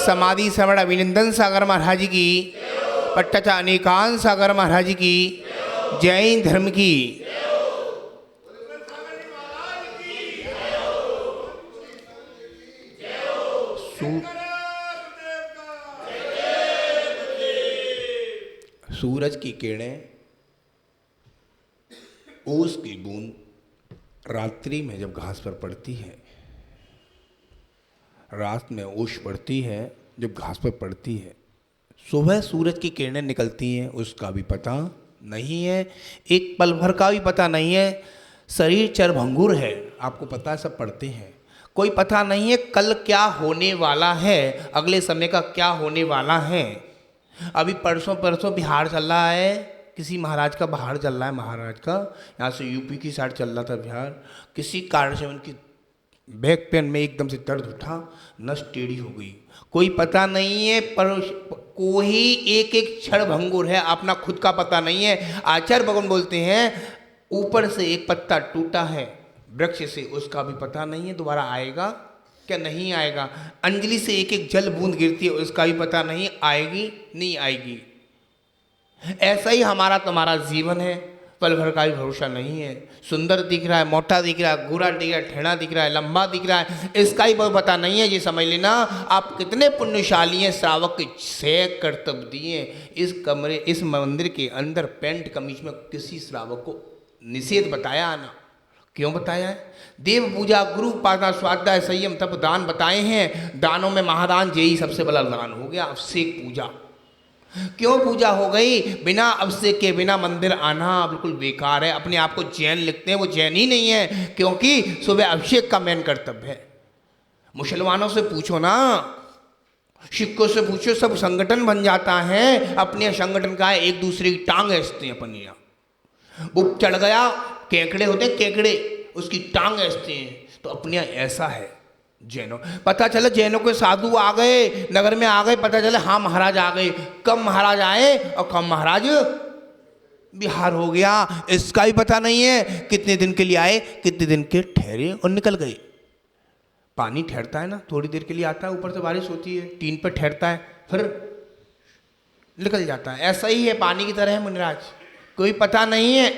समाधि श्रवण अभिनंदन सागर महाराज की, पट्टाचा अनेकांत सागर महाराज की, जैन धर्म की। सूरज की किरणें, ओस की बूंद रात्रि में जब घास पर पड़ती है, रात में ओस पड़ती है जब घास पर पड़ती है, सुबह सूरज की किरणें निकलती हैं, उसका भी पता नहीं है, एक पल भर का भी पता नहीं है। शरीर चरभंगुर है, आपको पता है, सब पढ़ते हैं, कोई पता नहीं है कल क्या होने वाला है, अगले समय का क्या होने वाला है। अभी परसों बिहार चल रहा है, किसी महाराज का बाहर चल रहा है, महाराज का यहाँ से यूपी की साइड चल रहा था बिहार, किसी कारण से उनकी बैक पेन में एकदम से दर्द उठा, नस टेढ़ी हो गई, कोई पता नहीं है, पर कोई एक एक क्षण भंगुर है, अपना खुद का पता नहीं है। आचार्य भगवान बोलते हैं ऊपर से एक पत्ता टूटा है वृक्ष से, उसका भी पता नहीं है दोबारा आएगा क्या नहीं आएगा। अंजलि से एक एक जल बूंद गिरती है, उसका भी पता नहीं आएगी नहीं आएगी। ऐसा ही हमारा तुम्हारा जीवन है, पल भर का भी भरोसा नहीं है। सुंदर दिख रहा है, मोटा दिख रहा है, गोरा दिख रहा है, ठेड़ा दिख रहा है, लंबा दिख रहा है, इसका ही बहुत पता नहीं है। ये समझ लेना आप कितने पुण्यशाली हैं, श्रावक के 6 कर्तव्य दिए। इस मंदिर के अंदर पैंट कमीज में किसी श्रावक को निषेध बताया आना, क्यों बताया है? देव पूजा, गुरु उपासना, स्वाध्याय, संयम, तप, दान बताए हैं। दानों में महादान यही सबसे बड़ा दान हो गया। अभिषेक पूजा, क्यों पूजा हो गई? बिना अभिषेक के बिना मंदिर आना बिल्कुल बेकार है। अपने आप को जैन लिखते हैं, वो जैन ही नहीं है, क्योंकि सुबह अभिषेक का मेन कर्तव्य है। मुसलमानों से पूछो ना, सिखों से पूछो, सब संगठन बन जाता है, अपने संगठन का है, एक दूसरे की टांग ऐसते हैं। अपन वो चढ़ गया, केकड़े होते हैं केकड़े, उसकी टांग ऐसते हैं, तो अपने ऐसा है जैनों। पता चला जैनों के साधु आ गए, नगर में आ गए, पता चला हाँ महाराज आ गए। कब महाराज आए और कब महाराज बिहार हो गया, इसका भी पता नहीं है। कितने दिन के लिए आए, कितने दिन के ठहरे और निकल गए। पानी ठहरता है ना, थोड़ी देर के लिए आता है, ऊपर से बारिश होती है, टीन पर ठहरता है, फिर निकल जाता है। ऐसा ही है, पानी की तरह है मुनिराज, कोई पता नहीं है।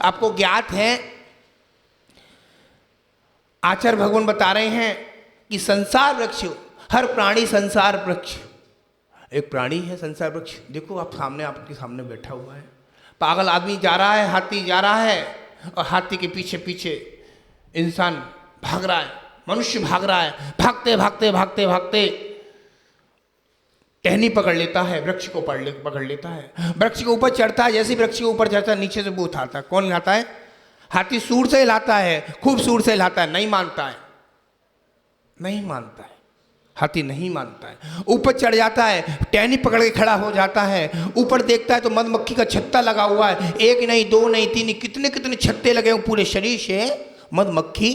आपको ज्ञात है, आचार्य भगवान बता रहे हैं कि संसार वृक्ष, हर प्राणी संसार वृक्ष, एक प्राणी है संसार वृक्ष। देखो आप सामने, आपके सामने बैठा हुआ है, पागल आदमी जा रहा है, हाथी जा रहा है, और हाथी के पीछे पीछे इंसान भाग रहा है, मनुष्य भाग रहा है। भागते भागते भागते भागते टहनी पकड़ लेता है, वृक्ष को पकड़ लेता है, वृक्ष के ऊपर चढ़ता है। जैसे वृक्ष के ऊपर चढ़ता है, नीचे से वो उठाता है। कौन हिलाता है? हाथी सूर से हिलाता है, खूब सूर से हिलाता है, नहीं मानता है, नहीं मानता है, हाथी नहीं मानता है। ऊपर चढ़ जाता है, टहनी पकड़ के खड़ा हो जाता है, ऊपर देखता है तो मधुमक्खी का छत्ता लगा हुआ है, एक नहीं, दो नहीं, तीन, कितने कितने छत्ते लगे हुए पूरे शरीर से। मधुमक्खी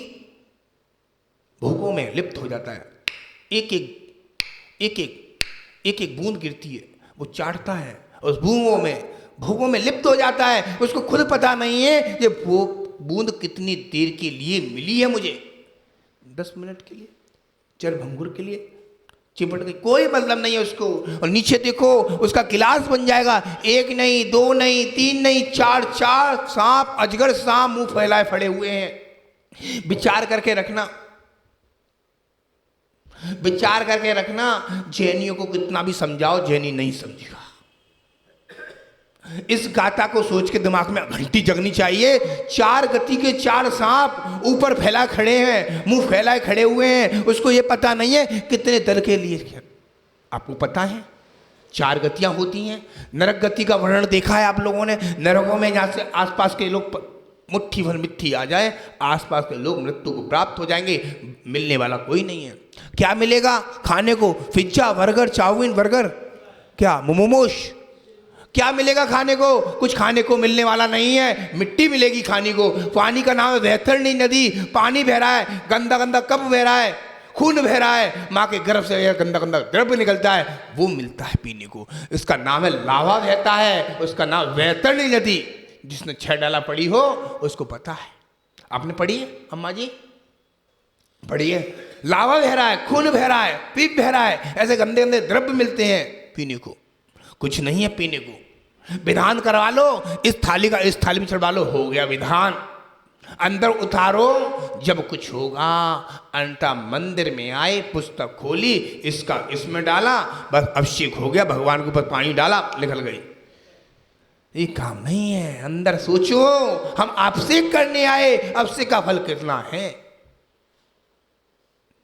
भोगों में लिप्त हो जाता है, एक एक बूंद गिरती है, वो चाटता है, उस भोगों में लिप्त हो जाता है। उसको खुद पता नहीं है ये वो बूंद कितनी देर के लिए मिली है मुझे, 10 मिनट के लिए, चरभंगुर के लिए चिपट गई, कोई मतलब नहीं है उसको। और नीचे देखो, उसका गिलास बन जाएगा, 1 नहीं, 2 नहीं, 3 नहीं, 4 सांप, अजगर सांप मुंह फैलाए खड़े हुए हैं। विचार करके रखना, विचार करके रखना। जैनियों को कितना भी समझाओ, जैनी नहीं समझेगा। इस गाथा को सोच के दिमाग में घंटी जगनी चाहिए। 4 गति के 4 सांप ऊपर फैला खड़े हैं, मुंह फैलाए खड़े हुए हैं, उसको ये पता नहीं है कितने दर के लिए। आपको पता है 4 गतियां होती हैं। नरक गति का वर्णन देखा है आप लोगों ने। नरकों में जहाँ से आसपास के लोग मुट्ठी भर मिट्टी आ जाए, आसपास के लोग मृत्यु को प्राप्त हो जाएंगे, मिलने वाला कोई नहीं है। क्या मिलेगा खाने को? पिज्जा, बर्गर, चाउमीन, बर्गर, क्या मोमोस, क्या मिलेगा खाने को? कुछ खाने को मिलने वाला नहीं है, मिट्टी मिलेगी खाने को। पानी का नाम है वैतरणी नदी, पानी बह रहा है, गंदा गंदा कब बह रहा है? खून बह रहा है, माँ के गर्भ से गंदा गंदा द्रव्य निकलता है, वो मिलता है पीने को। इसका नाम है लावा बहता है, उसका नाम वैतरणी नदी। जिसने 6 डाला पढ़ी हो उसको पता है। आपने पढ़ी है अम्मा जी? पढ़ी है। लावा बह रहा है, खून बह रहा है, पीप बह रहा है, ऐसे गंदे गंदे द्रव्य मिलते हैं पीने को, कुछ नहीं है पीने को। विधान करवा लो, इस थाली का इस थाली में चढ़वा लो, हो गया विधान। अंदर उतारो, जब कुछ होगा। अंता मंदिर में आए, पुस्तक खोली, इसका इसमें डाला, बस अभिषेक हो गया, भगवान के ऊपर पानी डाला, निकल गई। ये काम नहीं है। अंदर सोचो, हम अभिषेक करने आए, अभिषेक का फल कितना है।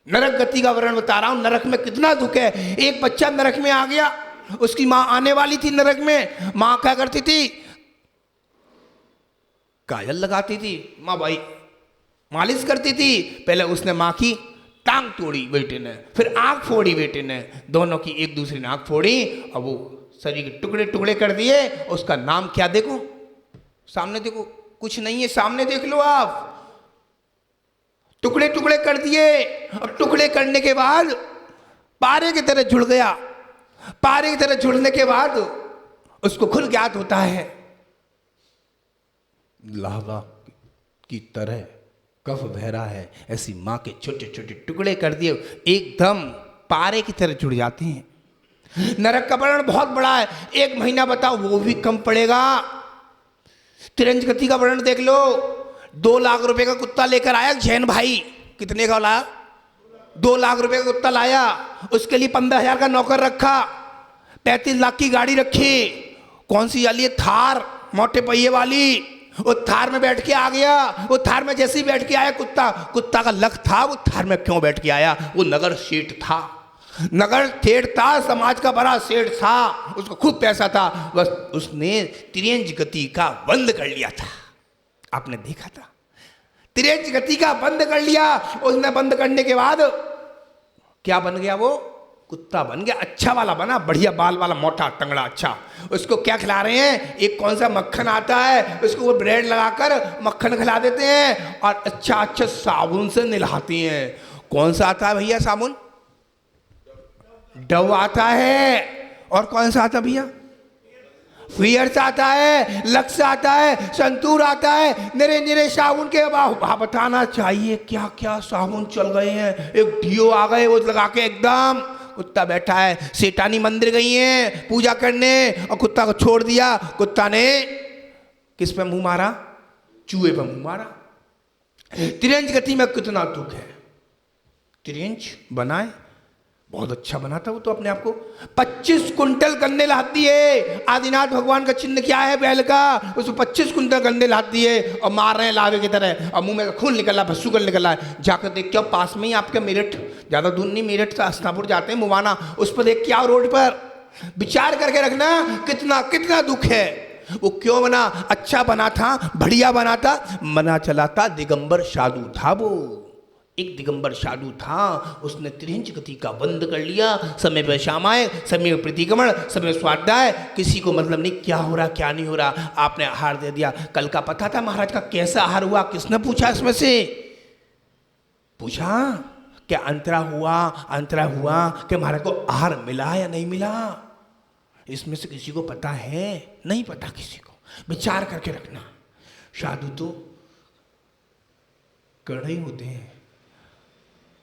नरक गति का वर्णन बता रहा हूं, नरक में कितना दुख है। एक बच्चा नरक में आ गया, उसकी मां आने वाली थी नरक में। मां क्या करती थी, काजल लगाती थी, मां भाई मालिश करती थी। पहले उसने मां की टांग तोड़ी बेटे ने, फिर आंख फोड़ी बेटे ने, दोनों की एक दूसरे ने आंख फोड़ी, अब वो शरीर के टुकड़े टुकड़े कर दिए। उसका नाम क्या, देखो सामने देखो, कुछ नहीं है, सामने देख लो आप, टुकड़े टुकड़े कर दिए। अब टुकड़े करने के बाद पारे की तरह जुड़ गया। पारे की तरह जुड़ने के बाद उसको खुद ज्ञात होता है, लावा की तरह कफ बह रहा है। ऐसी मां के छोटे छोटे टुकड़े कर दिए, एकदम पारे की तरह जुड़ जाते हैं। नरक का वर्णन बहुत बड़ा है, 1 महीना बताओ वो भी कम पड़ेगा। तिरंज गति का वर्णन देख लो। 2 लाख रुपए का कुत्ता लेकर आया जैन भाई, कितने का लाया, 2 लाख रुपए का कुत्ता लाया, उसके लिए 15,000 का नौकर रखा, 35 लाख की गाड़ी रखी। कौन सी वाली है, थार, मोटे पहिए वाली। वो थार में बैठ के आ गया। वो थार में जैसे ही बैठ के आया, कुत्ता का लक था, वो थार में क्यों बैठ के आया, वो नगर सेठ था। नगर सेठ था, समाज का बड़ा सेठ था, उसको खूब पैसा था, बस उसने तिरंज गति का बंद कर लिया था। आपने देखा था, तिरंज गति का बंद कर लिया। उसने बंद करने के बाद क्या बन गया, वो कुत्ता बन गया, अच्छा वाला बना, बढ़िया बाल वाला, मोटा तंगड़ा, अच्छा। उसको क्या खिला रहे हैं, एक कौन सा मक्खन आता है, उसको वो ब्रेड लगाकर मक्खन खिला देते हैं, और अच्छा अच्छा साबुन से नहलाते हैं। कौन सा आता है भैया साबुन, डव आता है, और कौन सा आता है भैया, फियर्स आता है, लक्स आता है, संतूर आता है, निरे निरे साबुन के बताना चाहिए क्या क्या साबुन चल गए हैं। एक डियो आ गए, वो लगा के एकदम कुत्ता बैठा है। सेठानी मंदिर गई है पूजा करने, और कुत्ता को छोड़ दिया। कुत्ता ने किस पे मुंह मारा, चूहे पे मुंह मारा। तिरंज गति में कितना दुख है। तिरंज बनाए, बहुत अच्छा बना था वो तो अपने आप को। 25 कुंटल गन्ने लाती है। आदिनाथ भगवान का चिन्ह क्या है, बैल का, उसको 25 कुंटल गन्ने लाती है, और मार रहे हैं लावे की तरह, और मुंह में खून निकल रहा है, शुगर निकल रहा है। जाकर देख क्या, पास में ही आपके मेरठ, ज्यादा दूर नहीं, मेरठ से हस्तापुर जाते हैं मुवाना, उस पर देख के आओ, रोड पर विचार करके रखना कितना कितना दुख है। वो क्यों बना, अच्छा बना था, बढ़िया बना था, मना चला था, दिगंबर साधु था वो, एक दिगंबर साधु था। उसने तिरंज गति का बंद कर लिया। समय पर शाम आए, समय प्रतिक्रमण, समय स्वाध्याय, किसी को मतलब नहीं क्या हो रहा क्या नहीं हो रहा। आपने आहार दे दिया। कल का पता था महाराज का कैसा आहार हुआ, किसने पूछा, इसमें से पूछा क्या अंतरा हुआ कि महाराज को आहार मिला या नहीं मिला, इसमें से किसी को पता है, नहीं पता किसी को। विचार करके रखना। साधु तो कड़े होते हैं।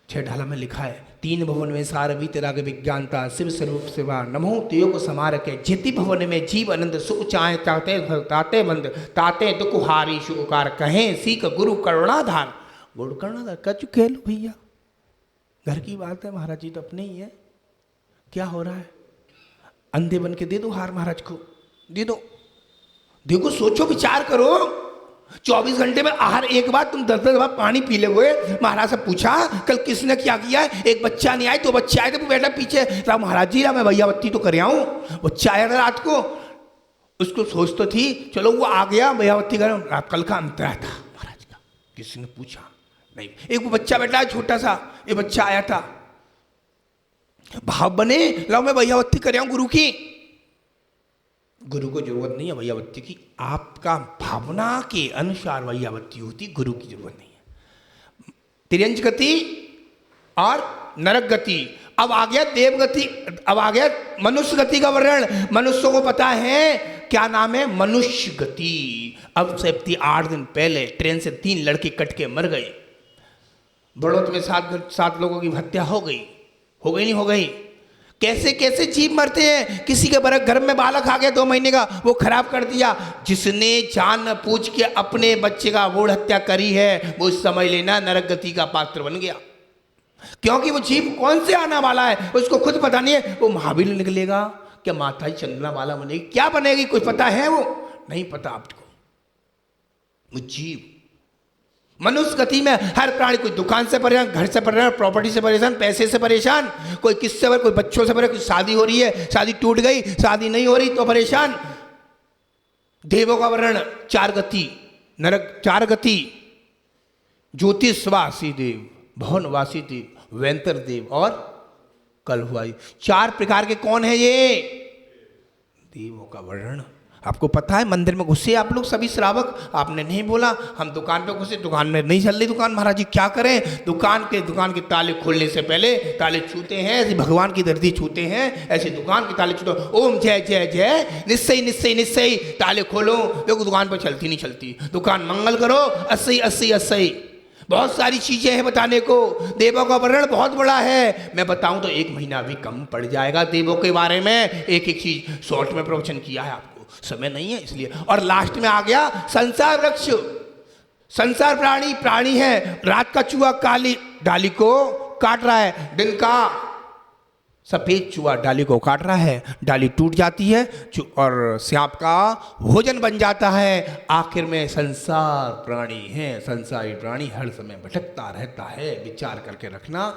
6 ढाला में लिखा है, 3 भवन में सारवी तेरा के विज्ञानता, शिव स्वरूप सेवा, नमो तेयो को समार के, जिति भवन में जीव आनंद, सुख चाहे ताते बंद, ताते दुख हारी सुकार, कहें सीख गुरु करुणाधार। गुरु करुणाधार कर चुके लो भैया, घर की बात है, महाराज जी तो अपने ही है। क्या हो रहा है, अंधे बन के दे दो हार महाराज को, दे दो। देखो सोचो, विचार करो, 24 घंटे में आहार एक बार, तुम 10 बार पानी पी ले हुए। महाराज से पूछा कल किसने क्या किया है, एक बच्चा नहीं आया, 2 बच्चे आए थे, वो बैठा पीछे, राम महाराज जी मैं भैया बत्ती तो कर आऊँ। बच्चा आया था रात को, उसको सोच तो थी, चलो वो आ गया, भैया बत्ती कर, रात कल का अंतरा था महाराज का, किसी ने पूछा नहीं। एक वो बच्चा बैठा है छोटा सा, ये बच्चा आया था, भाव बने, लाओ मैं भैया बत्ती कर आऊँ गुरु की। गुरु को जरूरत नहीं है भैयावत्ती की, आपका भावना के अनुसार भैयावत्ती होती, गुरु की जरूरत नहीं है। तिरंज गति और नरक गति। अब आ गया देव गति, अब आ गया मनुष्य गति का वर्णन। मनुष्यों को पता है क्या नाम है, मनुष्य गति। अब से 8 दिन पहले ट्रेन से 3 लड़के कट के मर गए। बड़ौत में 7 लोगों की हत्या हो गई नहीं हो गई? कैसे कैसे जीव मरते हैं। किसी के घर में बालक आ गया 2 महीने का, वो खराब कर दिया। जिसने जान पूछ के अपने बच्चे का वोड़ हत्या करी है वो समझ लेना नरक गति का पात्र बन गया। क्योंकि वो जीव कौन से आने वाला है उसको खुद पता नहीं है। वो महावीर निकलेगा क्या माता ही चंद्रमा वाला बनेगी, क्या बनेगी, कुछ पता है? वो नहीं पता आपको। वो जीव मनुष्य गति में हर प्राणी, कोई दुकान से परेशान, घर से परेशान, प्रॉपर्टी से परेशान, पैसे से परेशान, कोई किससे कोई बच्चों से परेशान, कोई शादी हो रही है, शादी टूट गई, शादी नहीं हो रही तो परेशान। देवों का वर्ण 4 गति, नरक 4 गति, ज्योतिषवासी देव, भवनवासी देव, वैंतर देव और कलहुआई। 4 प्रकार के कौन है ये देवों का वर्ण। आपको पता है मंदिर में घुसे आप लोग सभी श्रावक, आपने नहीं बोला। हम दुकान पे घुसे, दुकान में नहीं चल रही दुकान, महाराज जी क्या करें। दुकान के ताले खोलने से पहले ताले छूते हैं, ऐसे भगवान की धरती छूते हैं, ऐसे दुकान के ताले छूते, ओम जय जय जय, निश्चय निश्चय निश्चय, ताले खोलो। देखो दुकान पर चलती नहीं चलती, दुकान मंगल करो, 80 80 80। बहुत सारी चीजें हैं बताने को। देवों का वर्णन बहुत बड़ा है, मैं बताऊं तो 1 महीना भी कम पड़ जाएगा देवों के बारे में। एक एक चीज शॉर्ट में प्रवचन किया है, आपको समय नहीं है इसलिए। और लास्ट में आ गया संसार वृक्ष। संसार प्राणी है। रात का चूहा काली डाली को काट रहा है, दिन का सफेद चूहा डाली को काट रहा है, डाली टूट जाती है और सांप का भोजन बन जाता है। आखिर में संसार प्राणी है, संसारी प्राणी हर समय भटकता रहता है। विचार करके रखना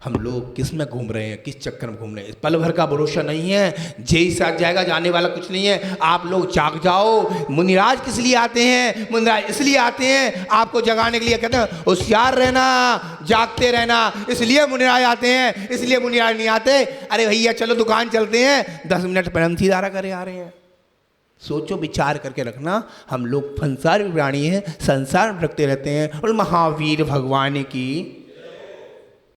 हम लोग किस में घूम रहे हैं, किस चक्कर में घूम रहे हैं। पल भर का भरोसा नहीं है, जय साथ जाएगा, जाने वाला कुछ नहीं है। आप लोग जाग जाओ। मुनिराज किस लिए आते हैं? मुनिराज इसलिए आते हैं आपको जगाने के लिए, कहते हैं होशियार रहना, जागते रहना, इसलिए मुनिराज आते हैं। इसलिए मुनिराज नहीं आते अरे भैया चलो दुकान चलते हैं, 10 मिनट परम सीधारा करे आ रहे हैं। सोचो, विचार करके रखना। हम लोग संसार प्राणी हैं, संसार में भटकते रहते हैं और महावीर भगवान की